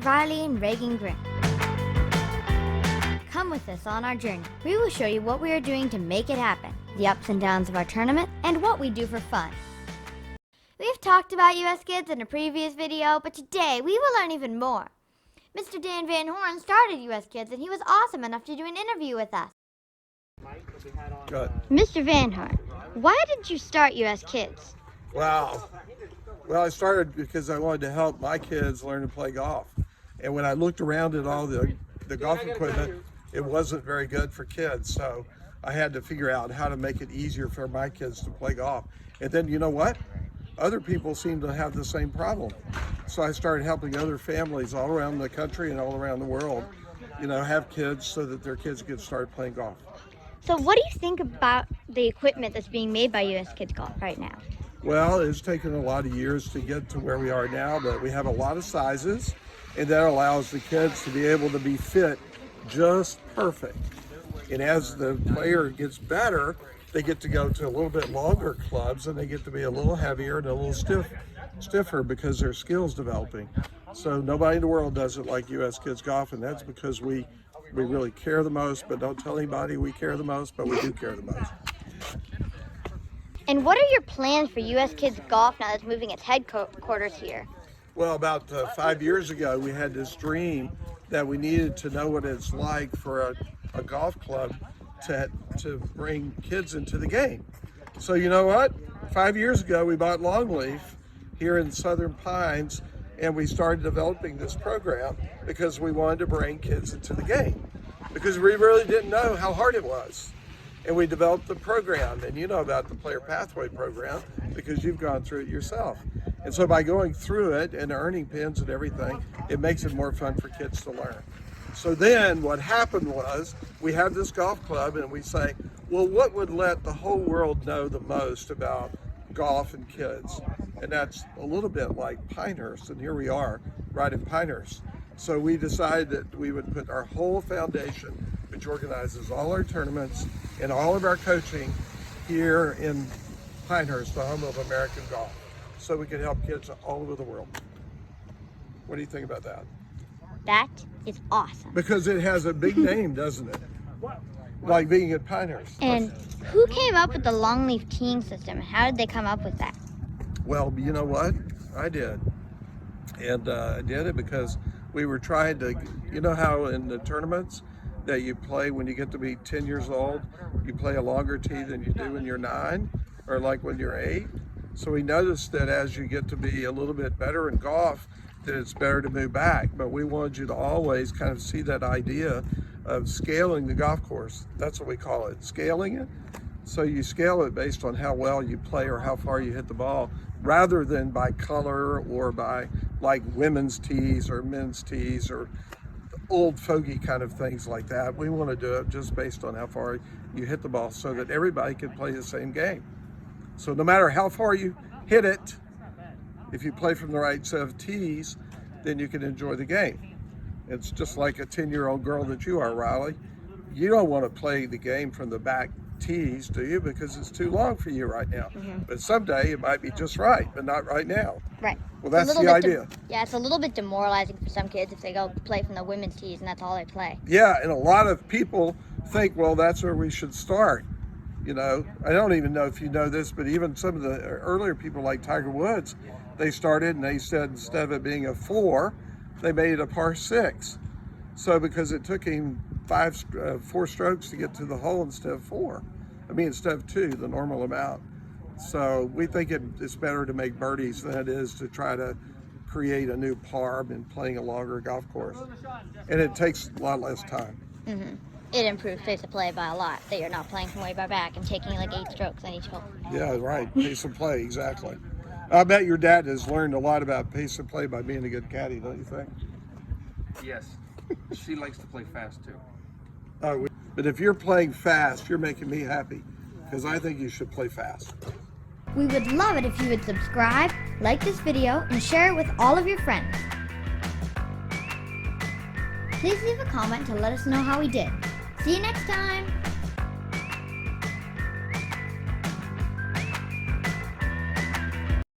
Riley, and Reagan Grimm. Come with us on our journey. We will show you what we are doing to make it happen, the ups and downs of our tournament, and what we do for fun. We've talked about U.S. Kids in a previous video, but today we will learn even more. Mr. Dan Van Horn started U.S. Kids, and he was awesome enough to do an interview with us. Good. Mr. Van Horn, why did you start U.S. Kids? Wow. Well, I started because I wanted to help my kids learn to play golf. And when I looked around at all the golf equipment, it wasn't very good for kids. So I had to figure out how to make it easier for my kids to play golf. And then, you know what? Other people seem to have the same problem. So I started helping other families all around the country and all around the world, have kids so that their kids can start playing golf. So what do you think about the equipment that's being made by U.S. Kids Golf right now? Well, it's taken a lot of years to get to where we are now, but we have a lot of sizes, and that allows the kids to be able to be fit just perfect. And as the player gets better, they get to go to a little bit longer clubs, and they get to be a little heavier and a little stiffer because their skills developing. So nobody in the world does it like U.S. Kids Golf, and that's because we really care the most, but don't tell anybody we care the most, but we do care the most. And what are your plans for U.S. Kids Golf now that's moving its headquarters here? Well, about 5 years ago, we had this dream that we needed to know what it's like for a golf club to bring kids into the game. So you know what? 5 years ago, we bought Longleaf here in Southern Pines, and we started developing this program because we wanted to bring kids into the game, because we really didn't know how hard it was. And we developed the program, and you know about the Player Pathway program because you've gone through it yourself. And so by going through it and earning pins and everything, it makes it more fun for kids to learn. So then what happened was we have this golf club, and we say, well, what would let the whole world know the most about golf and kids? And that's a little bit like Pinehurst, and here we are right in Pinehurst. So we decided that we would put our whole foundation, which organizes all our tournaments and all of our coaching here in Pinehurst, the home of American golf, so we can help kids all over the world. What do you think about that? That is awesome. Because it has a big name, doesn't it? Like being at Pinehurst. And who came up with the Longleaf teeing system? How did they come up with that? Well, you know what? I did. And I did it because we were trying to, you know how in the tournaments that you play when you get to be 10 years old, you play a longer tee than you do when you're 9, or like when you're 8. So we noticed that as you get to be a little bit better in golf, that it's better to move back. But we wanted you to always kind of see that idea of scaling the golf course. That's what we call it, scaling it. So you scale it based on how well you play or how far you hit the ball, rather than by color or by like women's tees or men's tees or old fogey kind of things like that. We want to do it just based on how far you hit the ball so that everybody can play the same game. So no matter how far you hit it, if you play from the right set of tees, then you can enjoy the game. It's just like a 10-year-old girl that you are, Riley. You don't want to play the game from the back tees, do you? Because it's too long for you right now. Mm-hmm. But someday it might be just right, but not right now. Right. Well, that's the idea. Yeah, it's a little bit demoralizing for some kids if they go play from the women's tees and that's all they play. Yeah, and a lot of people think, well, that's where we should start. I don't even know if you know this, but even some of the earlier people like Tiger Woods, they started and they said instead of it being a 4, they made it a par 6. So because it took him 4 strokes to get to the hole instead of 2, the normal amount. So we think it's better to make birdies than it is to try to create a new par in playing a longer golf course. And it takes a lot less time. Mm-hmm. It improves pace of play by a lot, that you're not playing from way back and taking like 8 strokes on each hole. Yeah, right. Pace of play, exactly. I bet your dad has learned a lot about pace of play by being a good caddy, don't you think? Yes. She likes to play fast too. But if you're playing fast, you're making me happy, because I think you should play fast. We would love it if you would subscribe, like this video, and share it with all of your friends. Please leave a comment to let us know how we did. See you next time!